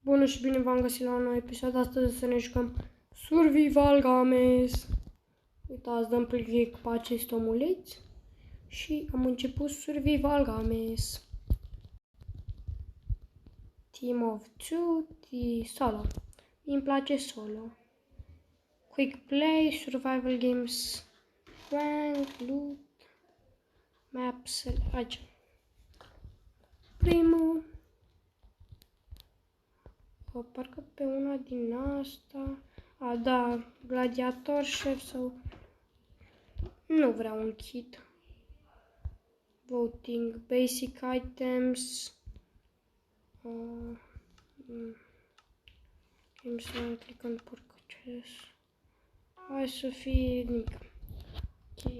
Bună și bine v-am găsit la un nou episod. Astăzi să ne jucăm Survival Games. Uitați, dăm click pe acest omuleț și am început Survival Games. Team of 2, solo. Îmi place solo. Quick play, survival games, rank, loot, maps, aici. Primul. Parcă pe una din asta. A, da, gladiator, șef sau... Nu vreau un kit. Voting, basic items. Games, click on purchase. Hai să fie nimic. Ok,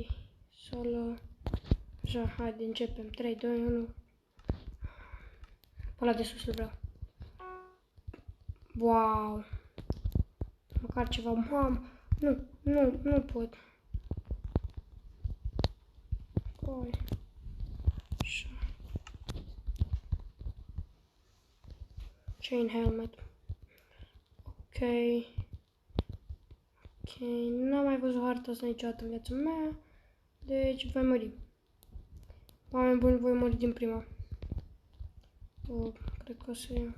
solo. Așa, haide, începem. 3, 2, 1. Pe ăla de sus îl vreau. Wow! Măcar ceva, mamă! Nu pot. Oi. Așa. Chain helmet. Ok. Ok, n-am mai văzut harta asta niciodată în viața mea. Deci voi muri. Oameni buni, voi muri din prima. Cred că o să iau.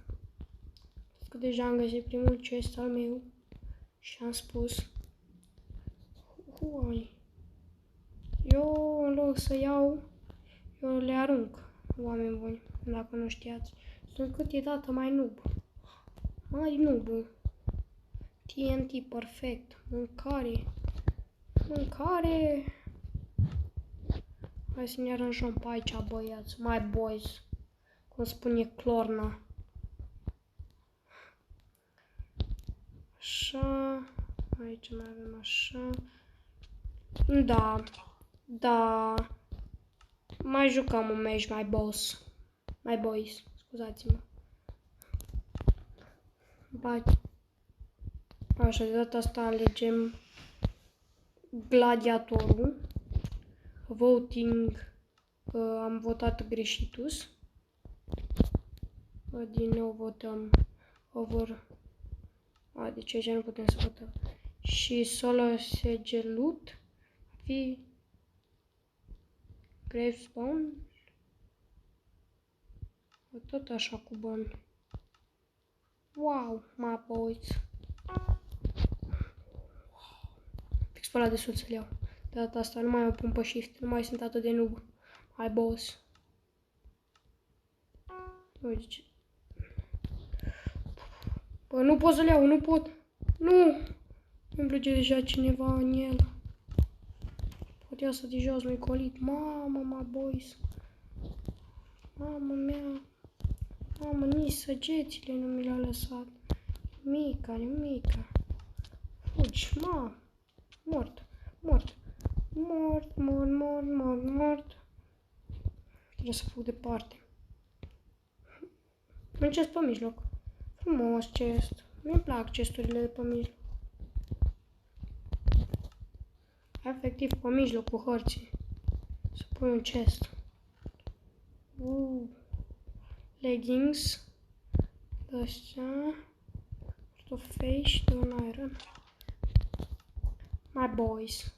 Că deja am găsit primul chest al meu și am spus Huai. Eu în loc să iau, eu le arunc, oameni buni, dacă nu știați. Sunt câteodată mai noob. Mai noob. TNT, perfect. Mâncare. Mâncare. Hai să ne aranjăm pe aici, băiați. My boys. Cum spune Clorna. Așa, aici mai avem așa. Da. Mai jucăm un match, my boys, scuzați-mă. Așa, de data asta alegem gladiatorul. Voting, am votat greșitus. Din nou votăm over. Deci aici nu putem să votăm. Și solo SG loot. Fi grave spawn. Tot așa cu bani. Wow, my boys. Fix pe ăla de sus să-l iau. De data asta nu mai o pun pe shift. Nu mai sunt atât de noob. My boss. Uite ce. Bă, nu pot să-l iau, nu pot. Nu! Îmi plece deja cineva în el. Pot ia să de jos, nu-i colit. Mamă, my boys. Mamă mea. Mamă, nici săgețile nu mi le-a lăsat. Nimica. Fugi, mamă. Mort. Trebuie să fug departe. Un chest pe mijloc. Frumos chest. Mi-mi plac chesturile de pe mijloc. Efectiv pe mijloc cu hărții. Să pui un chest. Leggings. Astea. Face de un iron. My boys.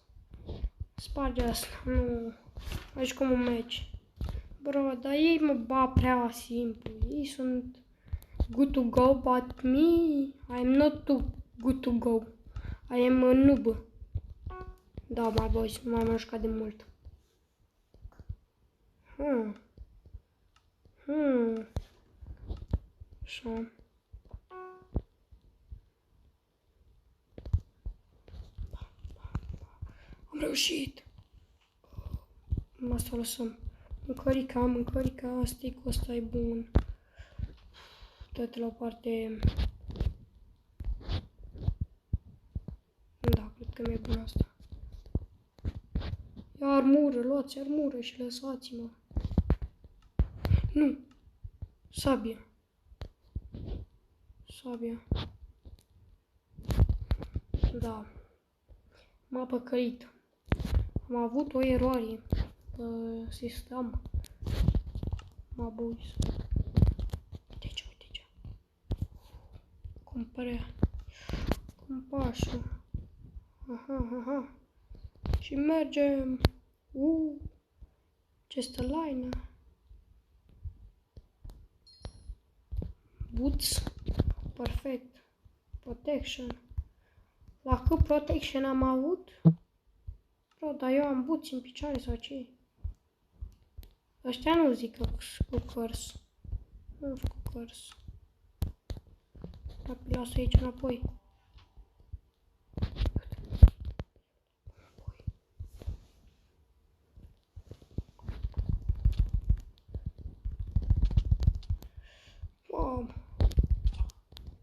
Sparge asta. Nu. Aici cum un match. Bro, dar ei mă bat prea simplu. Ei sunt good to go, but me, I'm not too good to go. I am a noob. Da, my boys, nu m-am jucat de mult. Așa. Am reușit. Asta o lăsăm. Mâncărica, stick-ul ăsta e bun. Toate la o parte. Da, cred că mi-e bun asta. Ia armură, luați armură și lăsați-mă. Nu! Sabia. Da. M-a păcălit. Am avut o eroare pe sistem. My boys. Uite aici. prea. Compasul. Aha. Și mergem. Ce stă laină. Boots. Perfect. Protection. La cât protection am avut? Bro, dar eu am boots în picioare sau ce? Ăștia nu zic că cu curse. Nu știu cu curse. Lasă aici înapoi.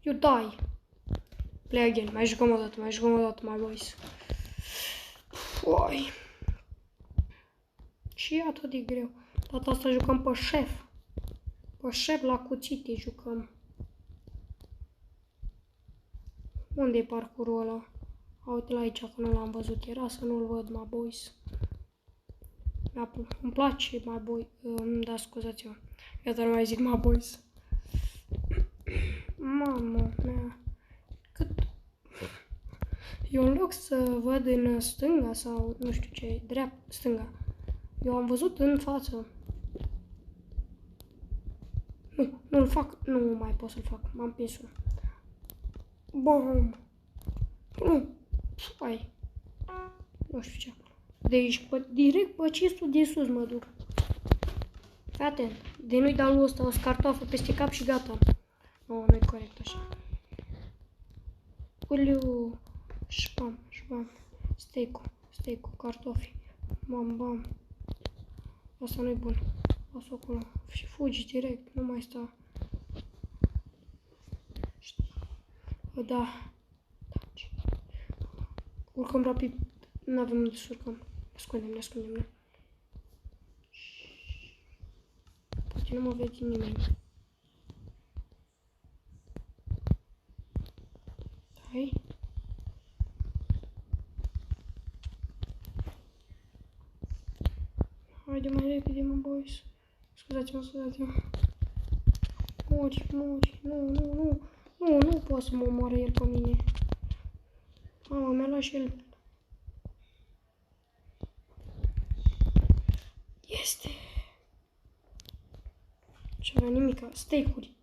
You die. Play again. Mai jucăm o dată, my boys. Uai. Și atât de greu. Data asta jucăm pe șef. Pe șef la cuțite jucăm. Unde e parcurul ăla? Uite la aici, că nu l-am văzut. Era să nu-l văd, my boys. Îmi place, my boy. Da, scuzați-mă. Iată, nu mai zic, my boys. Mamă mea. Cât... Eu în loc să văd în stânga sau nu știu ce, dreapta, stânga. Eu am văzut în față. Nu-l fac. Nu mai pot să-l fac. M-am prins-o. Bum. Nu. Hai. Nu știu ce. Deci, direct pe cistul de sus mă duc. Fii atent. De nu-i dau lui ăsta o cartofă peste cap și gata. Nu-i corect așa. Uliu. Șpam. Steak-ul, cartofi. Bam. Asta nu-i bun. Lasă acolo. Și fugi direct. Nu mai sta. Da. Urcăm rapid. Nu avem unde să urcăm. Ne ascundem. Poate nu mă vede nimeni. Hai. Haide mai repede, mă, boys. Scuzați-mă. Mori. Nu pot să mă omoare el pe mine. Mamă, mi-a luat și el. Este. Și avea nimica. Steak-uri.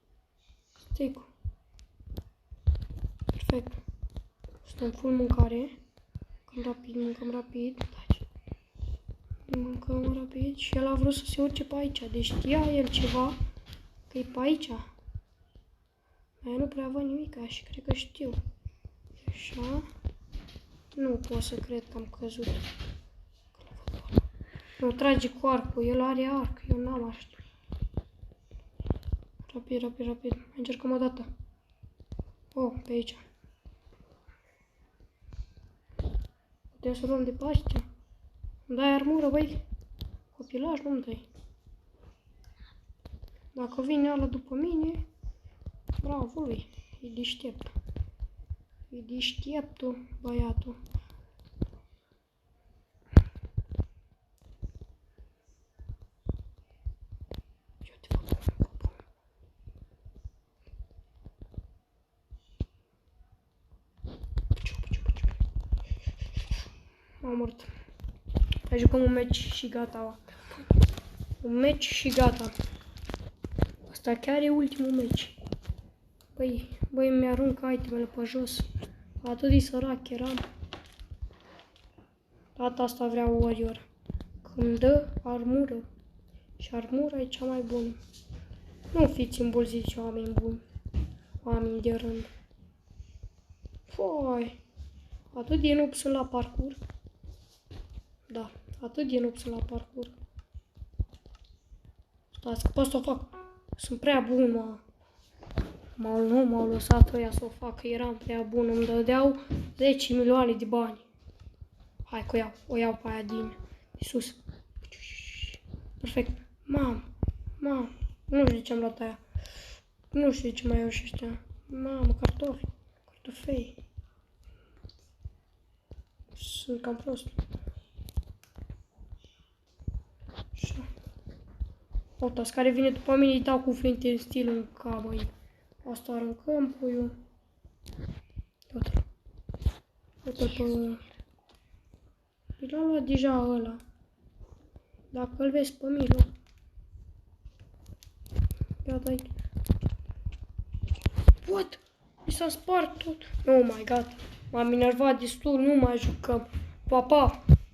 Perfect. Suntem full mâncare. Mâncăm rapid. Mâncăm rapid. Și el a vrut să se urce pe aici. Deci știa el ceva că e pe aici. Dar eu nu prea văd nimica și cred că știu. Așa. Nu pot să cred că am căzut. Nu trage cu arcul. El are arc. Eu n-am așa. Rapid. Încercăm o dată. Pe aici. Putem să luăm de pe astea. Îmi dai armură, băi. Copilaj nu-mi dai. Dacă vine ăla după mine, bravo lui. E deștept. E deșteptul, băiatul. M-am murit. Hai jucăm un meci și gata. Un meci și gata. Asta chiar e ultimul meci. Băi, mi-arunc itemele pe jos. Atât de sărac eram. Data asta vreau warrior. Când dă armură. Și armura e cea mai bună. Nu fiți îmbulziți, oameni buni. Oameni de rând. Foi. Atât de noob sunt la parcurs. Da, atât de noob sunt la parcurs. Stați că pot să o fac. Sunt prea bun, mă. Nu m-au lăsat ăia să o fac, că eram prea bun. Îmi dădeau 10 milioane de bani. Hai că o iau pe aia din sus. Perfect. Mam. Nu știu de ce am luat aia. Nu știu de ce mai iau și ăștia. Mamă, cartofei. Sunt cam prost. Așa. Otas care vine după mine îi dau cu flinte în stil în cap, băi. Asta aruncăm, puiul. Uite-l. Uite-l pe ăla. L-a luat deja ăla. Dacă îl vezi pe Milo. Ia dai. What? Mi s-a spart tot. Oh my god. M-am enervat destul, nu mai jucăm. Pa, pa!